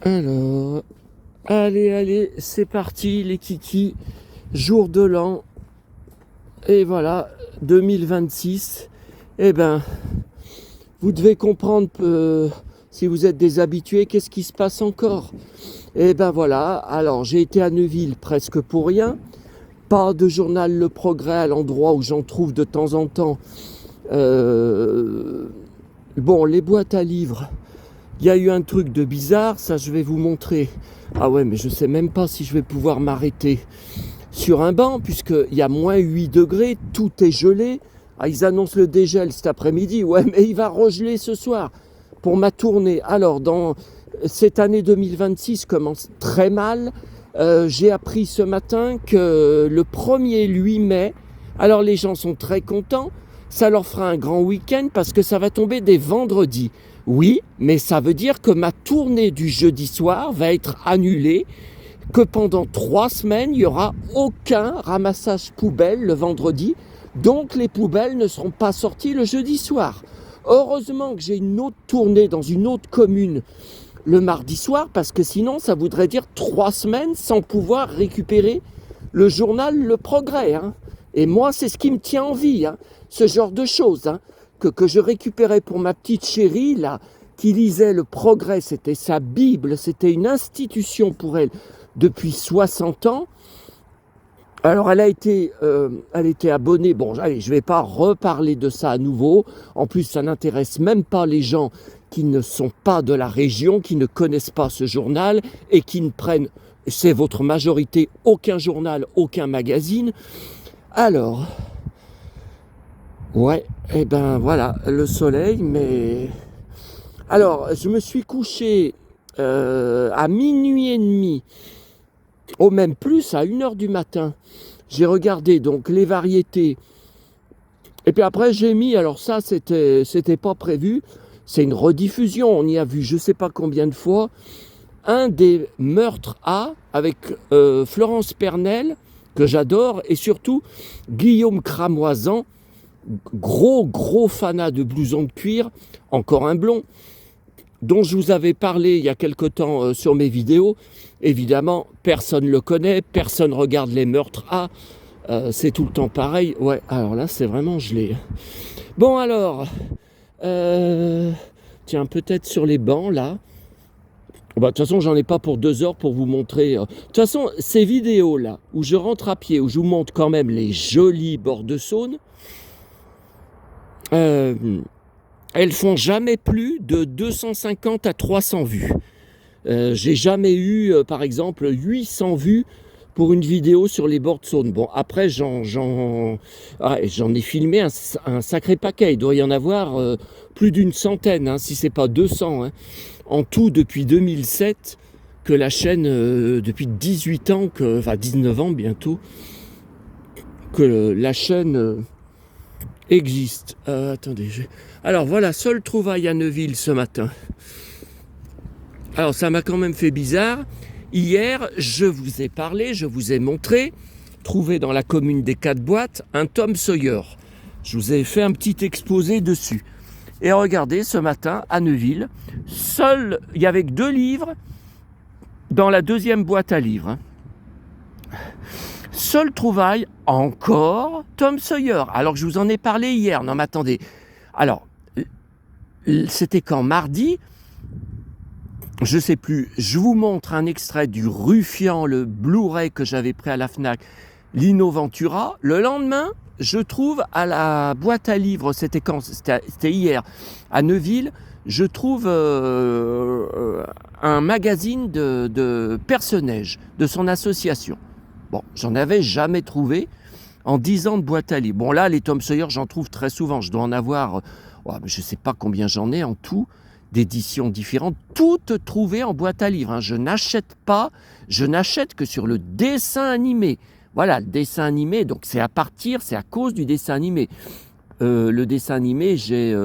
Alors, allez, c'est parti les kikis, jour de l'an, et voilà, 2026. Eh ben, vous devez comprendre, si vous êtes des habitués, qu'est-ce qui se passe encore. Eh ben voilà, alors j'ai été à Neuville presque pour rien, pas de journal Le Progrès à l'endroit où j'en trouve de temps en temps. Bon, les boîtes à livres, il y a eu un truc de bizarre, ça je vais vous montrer. Ah ouais, mais je sais même pas si je vais pouvoir m'arrêter sur un banc, puisqu'il y a moins 8 degrés, tout est gelé. Ah, ils annoncent le dégel cet après-midi, ouais, mais il va regeler ce soir pour ma tournée. Alors, dans cette année 2026 commence très mal. J'ai appris ce matin que le 1er 8 mai, alors les gens sont très contents, ça leur fera un grand week-end parce que ça va tomber des vendredis. Oui, mais ça veut dire que ma tournée du jeudi soir va être annulée, que pendant 3 semaines, il n'y aura aucun ramassage poubelle le vendredi, donc les poubelles ne seront pas sorties le jeudi soir. Heureusement que j'ai une autre tournée dans une autre commune le mardi soir, parce que sinon ça voudrait dire 3 semaines sans pouvoir récupérer le journal Le Progrès. Et moi, c'est ce qui me tient en vie, ce genre de choses, que je récupérais pour ma petite chérie, là, qui lisait Le Progrès, c'était sa Bible, c'était une institution pour elle depuis 60 ans. Alors elle était abonnée, bon allez, je ne vais pas reparler de ça à nouveau, en plus ça n'intéresse même pas les gens qui ne sont pas de la région, qui ne connaissent pas ce journal et qui ne prennent, c'est votre majorité, aucun journal, aucun magazine. Alors, ouais, et ben voilà, le soleil, mais... Alors, je me suis couché à minuit et demi, ou même plus, à 1h du matin. J'ai regardé donc les variétés. Et puis après, j'ai mis, alors ça, c'était pas prévu, c'est une rediffusion, on y a vu je sais pas combien de fois, un des meurtres A avec Florence Pernel, que j'adore, et surtout Guillaume Cramoisan, gros fanat de blouson de cuir, encore un blond, dont je vous avais parlé il y a quelque temps sur mes vidéos. Évidemment, personne ne le connaît, personne regarde les meurtres A, c'est tout le temps pareil. Ouais, alors là, c'est vraiment gelé. Bon alors, tiens, peut-être sur les bancs, là. Bah, de toute façon, j'en ai pas pour 2 heures pour vous montrer. De toute façon, ces vidéos-là, où je rentre à pied, où je vous montre quand même les jolis bords de Saône, elles font jamais plus de 250 à 300 vues. J'ai jamais eu, par exemple, 800 vues pour une vidéo sur les bords de Saône. Bon, après, j'en ai filmé un sacré paquet. Il doit y en avoir plus d'une centaine, si c'est pas 200. En tout, depuis 2007, que la chaîne, depuis 18 ans, enfin 19 ans bientôt, que la chaîne existe. Attendez, alors voilà, seule trouvaille à Neuville ce matin. Alors ça m'a quand même fait bizarre. Hier, je vous ai parlé, je vous ai montré, trouvé dans la commune des 4 boîtes, un Tom Sawyer. Je vous ai fait un petit exposé dessus. Et regardez, ce matin, à Neuville, il y avait que 2 livres dans la 2e boîte à livres. Seule trouvaille, encore, Tom Sawyer. Alors que je vous en ai parlé hier. Non mais attendez. Alors, c'était quand mardi, je sais plus, je vous montre un extrait du Ruffian, le Blu-ray que j'avais pris à la Fnac, Lino Ventura. Le lendemain, je trouve à la boîte à livres, c'était quand ? C'était hier, à Neuville, je trouve un magazine de Personnage, de son association. Bon, j'en avais jamais trouvé en 10 ans de boîte à livres. Bon là, les Tom Sawyer, j'en trouve très souvent. Je dois en avoir, je ne sais pas combien j'en ai en tout, d'éditions différentes, toutes trouvées en boîte à livres. Je n'achète que sur le dessin animé. Voilà, le dessin animé, donc c'est à cause du dessin animé. Le dessin animé, j'ai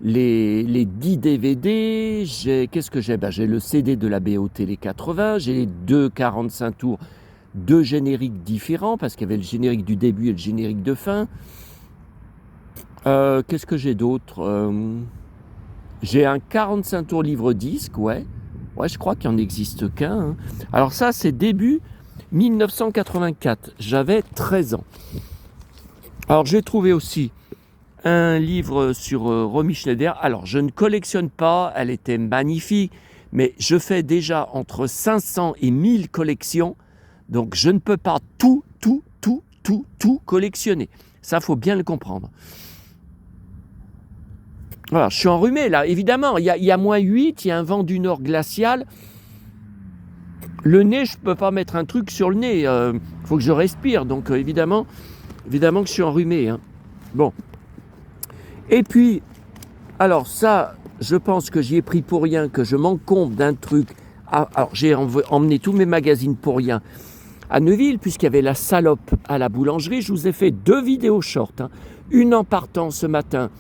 les 10 DVD, qu'est-ce que j'ai ? J'ai le CD de la BO Télé 80, j'ai les 2 45 tours, 2 génériques différents, parce qu'il y avait le générique du début et le générique de fin. Qu'est-ce que j'ai d'autre ? J'ai un 45 tours livre-disque, ouais. Ouais, je crois qu'il n'en existe qu'un. Hein. Alors ça, c'est début 1984. J'avais 13 ans. Alors j'ai trouvé aussi un livre sur Romy Schneider. Alors je ne collectionne pas, elle était magnifique, mais je fais déjà entre 500 et 1000 collections, donc je ne peux pas tout collectionner. Ça, faut bien le comprendre. Voilà, je suis enrhumé là, évidemment, il y a -8, il y a un vent du nord glacial. Le nez, je ne peux pas mettre un truc sur le nez, faut que je respire, donc évidemment que je suis enrhumé. Hein. Bon. Et puis, alors ça, je pense que j'y ai pris pour rien, que je m'encombre d'un truc. Alors j'ai emmené tous mes magazines pour rien à Neuville, puisqu'il y avait la salope à la boulangerie. Je vous ai fait 2 vidéos short. Hein. Une en partant ce matin,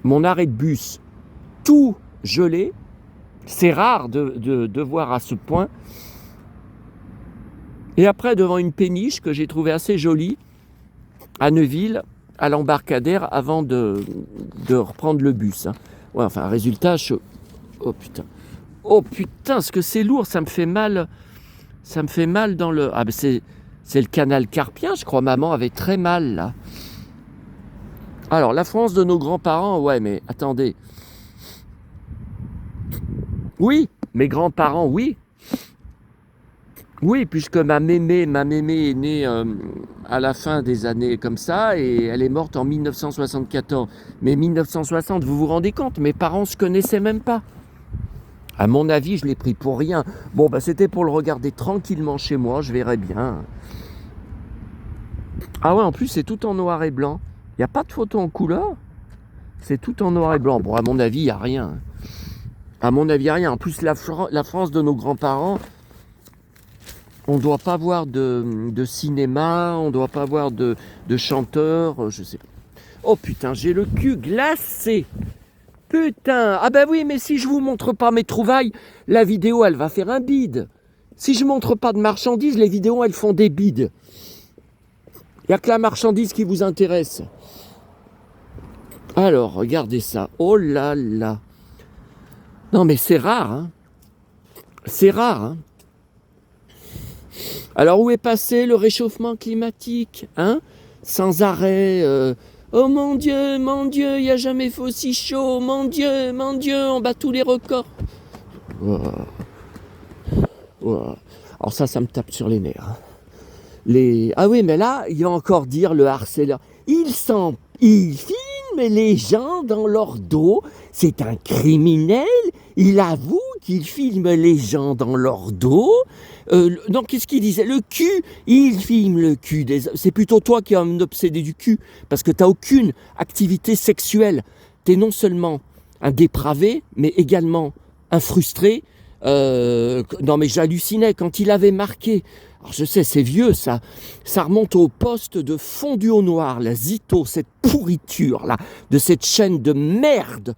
mon arrêt de bus, tout gelé. C'est rare de voir à ce point. Et après, devant une péniche que j'ai trouvée assez jolie, à Neuville, à l'embarcadère, avant de reprendre le bus. Hein. Ouais, enfin, résultat, oh putain, ce que c'est lourd, ça me fait mal. Ça me fait mal dans le... Ah ben c'est le canal carpien, je crois, maman avait très mal, là. Alors, la France de nos grands-parents, ouais, mais attendez. Oui, mes grands-parents, oui. Oui, puisque ma mémé est née à la fin des années comme ça, et elle est morte en 1974. Mais 1960, vous vous rendez compte, mes parents ne se connaissaient même pas. À mon avis, je l'ai pris pour rien. Bon, bah, c'était pour le regarder tranquillement chez moi, je verrai bien. Ah ouais, en plus, c'est tout en noir et blanc. Il n'y a pas de photo en couleur. C'est tout en noir et blanc. Bon, à mon avis, il n'y a rien. À mon avis, il n'y a rien. En plus, la France de nos grands-parents, on ne doit pas voir de cinéma, on ne doit pas voir de chanteurs, je sais pas. Oh putain, j'ai le cul glacé. Putain, ah ben oui, mais si je vous montre pas mes trouvailles, la vidéo, elle va faire un bide. Si je montre pas de marchandises, les vidéos, elles font des bides. Il n'y a que la marchandise qui vous intéresse. Alors, regardez ça. Oh là là. Non, mais c'est rare, hein. C'est rare, hein. Alors, où est passé le réchauffement climatique, hein? Sans arrêt... Oh mon Dieu, il n'y a jamais fait aussi chaud. Mon Dieu, on bat tous les records. Wow. Wow. Alors ça me tape sur les nerfs. Ah oui, mais là, il va encore dire le harceleur. Il filme les gens dans leur dos. C'est un criminel. Il avoue qu'il filme les gens dans leur dos. Non, qu'est-ce qu'il disait? Le cul, il filme le cul des hommes. C'est plutôt toi qui es un obsédé du cul, parce que tu n'as aucune activité sexuelle. Tu es non seulement un dépravé, mais également un frustré. Non, mais j'hallucinais quand il avait marqué. Alors je sais, c'est vieux, ça remonte au poste de Fondu au Noir, la Zito, cette pourriture là, de cette chaîne de merde.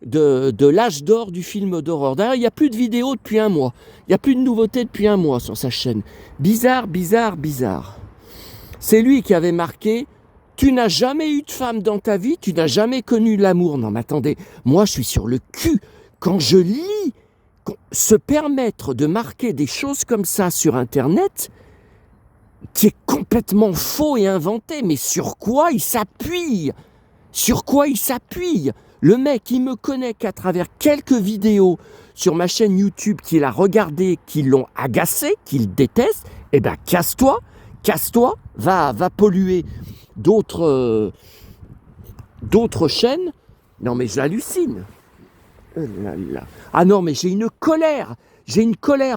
De l'âge d'or du film d'horreur. D'ailleurs, il n'y a plus de vidéos depuis un mois. Il n'y a plus de nouveautés depuis un mois sur sa chaîne. Bizarre. C'est lui qui avait marqué « Tu n'as jamais eu de femme dans ta vie, tu n'as jamais connu l'amour. » Non mais attendez, moi je suis sur le cul. Quand je lis, se permettre de marquer des choses comme ça sur Internet, qui est complètement faux et inventé, mais sur quoi il s'appuie? Le mec, il me connaît qu'à travers quelques vidéos sur ma chaîne YouTube qu'il a regardé, qui l'ont agacé, qu'il déteste. Eh ben, casse-toi, va polluer d'autres chaînes. Non, mais j'hallucine. Oh là là. Ah non, mais j'ai une colère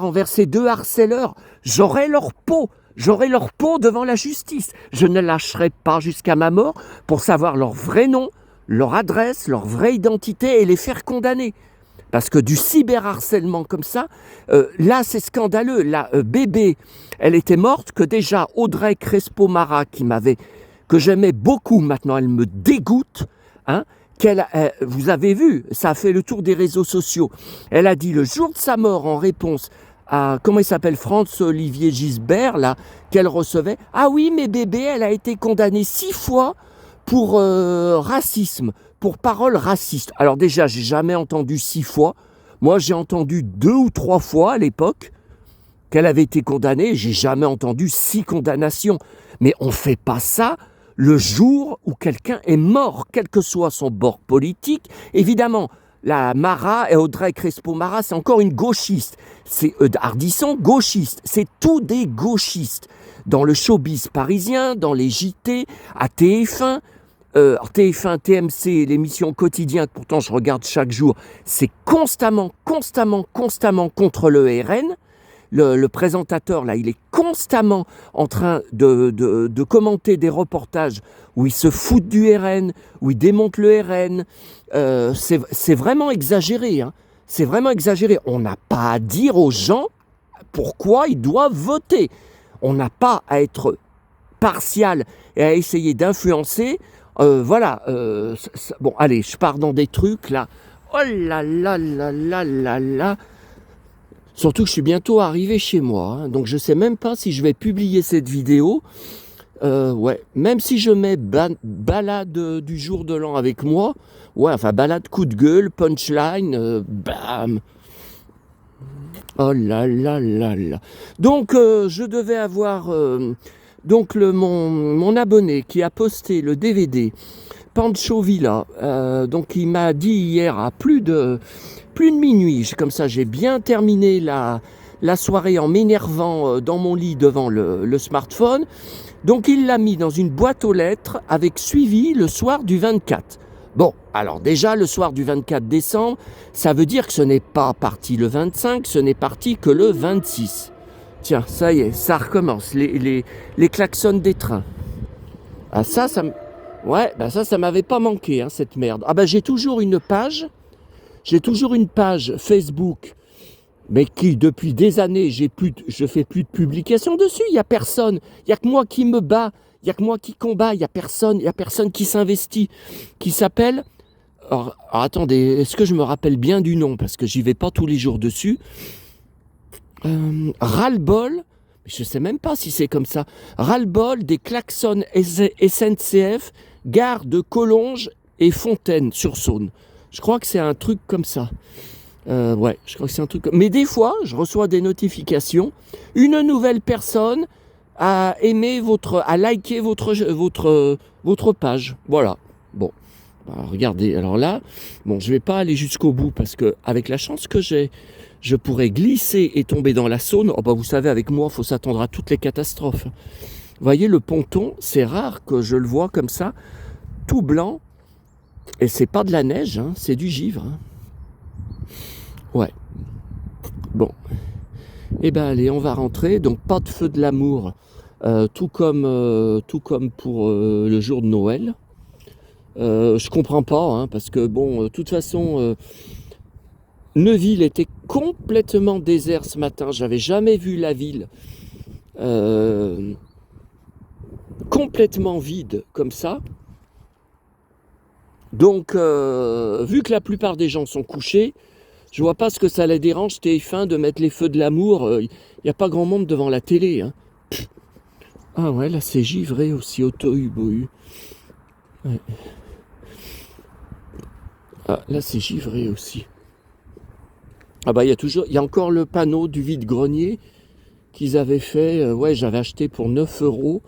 envers ces 2 harceleurs. J'aurai leur peau devant la justice. Je ne lâcherai pas jusqu'à ma mort pour savoir leur vrai nom, leur adresse, leur vraie identité et les faire condamner. Parce que du cyberharcèlement comme ça, là c'est scandaleux. La bébé, elle était morte, que déjà Audrey Crespo-Mara, que j'aimais beaucoup, maintenant elle me dégoûte, hein, vous avez vu, ça a fait le tour des réseaux sociaux. Elle a dit le jour de sa mort en réponse à, comment il s'appelle, Franz-Olivier Gisbert, là, qu'elle recevait. Ah oui, mais bébé, elle a été condamnée 6 fois pour racisme, pour paroles racistes. Alors déjà, j'ai jamais entendu 6 fois. Moi, j'ai entendu 2 ou 3 fois à l'époque qu'elle avait été condamnée. J'ai jamais entendu 6 condamnations. Mais on ne fait pas ça le jour où quelqu'un est mort, quel que soit son bord politique. Évidemment, la Mara et Audrey Crespo-Mara, c'est encore une gauchiste. C'est Ardisson, gauchiste. C'est tous des gauchistes. Dans le showbiz parisien, dans les JT, à TF1, TF1, TMC, l'émission quotidienne, que pourtant je regarde chaque jour, c'est constamment contre le RN. Le présentateur, là, il est constamment en train de commenter des reportages où il se fout du RN, où il démonte le RN. C'est vraiment exagéré. Hein. C'est vraiment exagéré. On n'a pas à dire aux gens pourquoi ils doivent voter. On n'a pas à être partial et à essayer d'influencer. Voilà. Bon, allez, je pars dans des trucs, là. Oh là là là là là là. Surtout que je suis bientôt arrivé chez moi, hein, donc je ne sais même pas si je vais publier cette vidéo. Ouais, même si je mets balade du jour de l'an avec moi, ouais, enfin balade coup de gueule, punchline, bam. Oh là là là là. Donc je devais avoir donc mon abonné qui a posté le DVD Pancho Villa. Donc il m'a dit hier à plus de minuit, comme ça j'ai bien terminé la soirée en m'énervant dans mon lit devant le smartphone. Donc il l'a mis dans une boîte aux lettres avec suivi le soir du 24. Bon, alors déjà le soir du 24 décembre, ça veut dire que ce n'est pas parti le 25, ce n'est parti que le 26. Tiens, ça y est, ça recommence, les klaxons des trains. Ah ouais, bah ça m'avait pas manqué, hein, cette merde. Ah bah j'ai toujours une page Facebook, mais qui depuis des années, je fais plus de publications dessus. Il y a personne, il y a que moi qui me bats, il y a que moi qui combat, il y a personne qui s'investit, qui s'appelle. Alors, attendez, est-ce que je me rappelle bien du nom parce que j'y vais pas tous les jours dessus. Ras-le-bol, je sais même pas si c'est comme ça. Ras-le-bol des klaxons SNCF, gare de Collonges et Fontaine-sur-Saône. Je crois que c'est un truc comme ça. Ouais, je crois que c'est un truc. Mais des fois, je reçois des notifications. Une nouvelle personne a aimé a liké votre page. Voilà. Bon, bah, regardez. Alors là, bon, je vais pas aller jusqu'au bout parce que avec la chance que j'ai, je pourrais glisser et tomber dans la Saône. Oh bah, vous savez, avec moi, il faut s'attendre à toutes les catastrophes. Vous voyez, le ponton, c'est rare que je le vois comme ça, tout blanc. Et c'est pas de la neige, hein, c'est du givre. Hein. Ouais. Bon. Eh ben allez, on va rentrer. Donc pas de feu de l'amour, tout comme pour le jour de Noël. Je comprends pas, hein, parce que bon, de toute façon, Neuville était complètement désert ce matin. J'avais jamais vu la ville complètement vide comme ça. Donc, vu que la plupart des gens sont couchés, je vois pas ce que ça les dérange, TF1, de mettre les feux de l'amour. Il n'y a pas grand monde devant la télé. Hein. Ah ouais, là c'est givré aussi, auto-U-Bohu. Ouais. Ah, là c'est givré aussi. Ah bah il y a encore le panneau du vide-grenier qu'ils avaient fait. Ouais, j'avais acheté pour 9 €.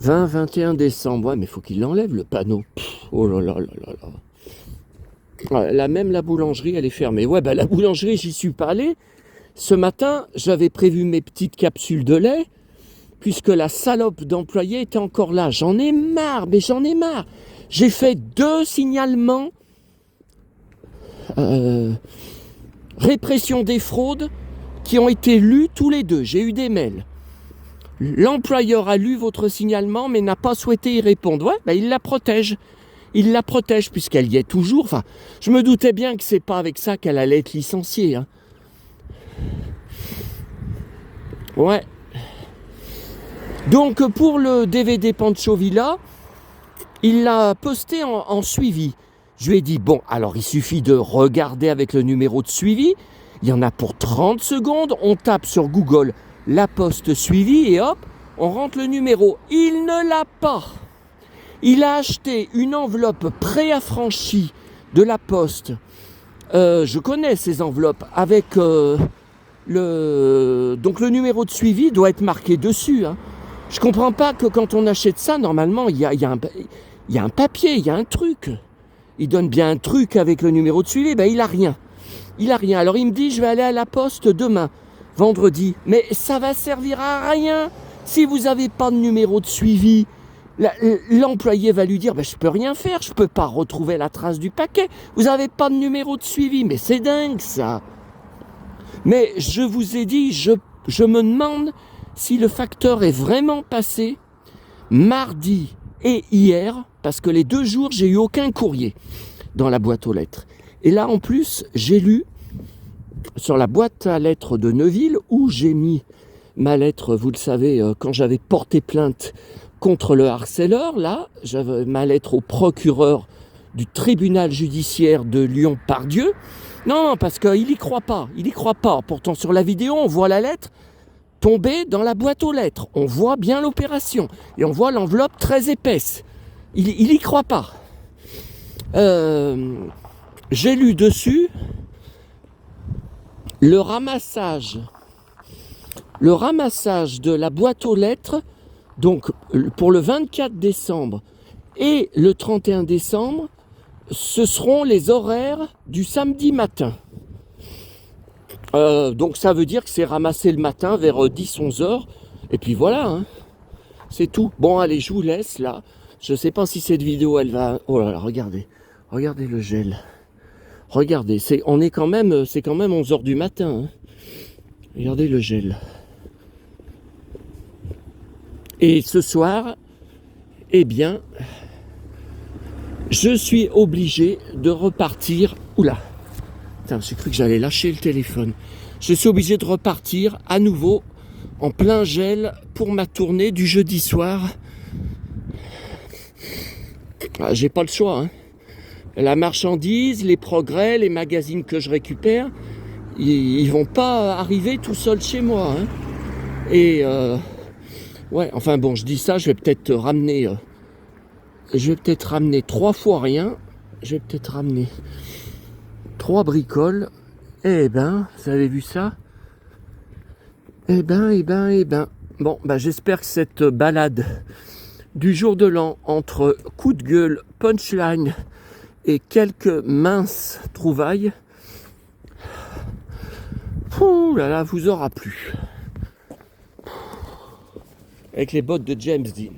20-21 décembre. Ouais, mais il faut qu'ils l'enlèvent le panneau. Oh là là là là là. Ouais, là même la boulangerie, elle est fermée. Ouais, bah la boulangerie, j'y suis pas allé. Ce matin, j'avais prévu mes petites capsules de lait, puisque la salope d'employé était encore là. J'en ai marre, mais j'en ai marre. J'ai fait 2 signalements. Répression des fraudes qui ont été lus tous les 2. J'ai eu des mails. L'employeur a lu votre signalement mais n'a pas souhaité y répondre. Ouais, ben il la protège. Il la protège puisqu'elle y est toujours. Enfin, je me doutais bien que c'est pas avec ça qu'elle allait être licenciée. Hein. Ouais. Donc pour le DVD Pancho Villa, il l'a posté en suivi. Je lui ai dit, bon, alors il suffit de regarder avec le numéro de suivi. Il y en a pour 30 secondes. On tape sur Google la poste suivie et hop, on rentre le numéro. Il ne l'a pas. Il a acheté une enveloppe préaffranchie de la poste Je connais ces enveloppes avec donc le numéro de suivi doit être marqué dessus. Hein. Je comprends pas que quand on achète ça, normalement, il y a un papier, il y a un truc. Il donne bien un truc avec le numéro de suivi, ben il a rien. Il a rien. Alors il me dit, je vais aller à la poste demain, vendredi. Mais ça va servir à rien si vous n'avez pas de numéro de suivi. L'employé va lui dire, ben, je peux rien faire, je peux pas retrouver la trace du paquet. Vous n'avez pas de numéro de suivi. Mais c'est dingue ça. Mais je vous ai dit, je me demande si le facteur est vraiment passé mardi et hier, parce que les 2 jours, j'ai eu aucun courrier dans la boîte aux lettres. Et là, en plus, j'ai lu sur la boîte à lettres de Neuville, où j'ai mis ma lettre, vous le savez, quand j'avais porté plainte contre le harceleur, là, j'avais ma lettre au procureur du tribunal judiciaire de Lyon-Pardieu. Non, parce qu'il y croit pas. Pourtant, sur la vidéo, on voit la lettre tomber dans la boîte aux lettres. On voit bien l'opération. Et on voit l'enveloppe très épaisse. Il y croit pas. J'ai lu dessus le ramassage de la boîte aux lettres, donc pour le 24 décembre et le 31 décembre, ce seront les horaires du samedi matin. Donc ça veut dire que c'est ramassé le matin vers 10-11 heures. Et puis voilà, hein. C'est tout. Bon, allez, je vous laisse là. Je ne sais pas si cette vidéo, elle va... Oh là là, regardez. Regardez le gel. Regardez, c'est quand même 11 heures du matin. Hein. Regardez le gel. Et ce soir, eh bien, je suis obligé de repartir... Oula. Putain, j'ai cru que j'allais lâcher le téléphone. Je suis obligé de repartir à nouveau en plein gel pour ma tournée du jeudi soir. Ah, j'ai pas le choix. Hein. La marchandise, les progrès, les magazines que je récupère, ils vont pas arriver tout seuls chez moi. Hein. Et ouais, enfin bon, je dis ça, je vais peut-être ramener 3 fois rien. Je vais peut-être ramener 3 bricoles. Eh ben, vous avez vu ça? Eh ben. Bon, bah j'espère que cette balade du jour de l'an entre coup de gueule, punchline et quelques minces trouvailles, vous aura plu. Avec les bottes de James Dean.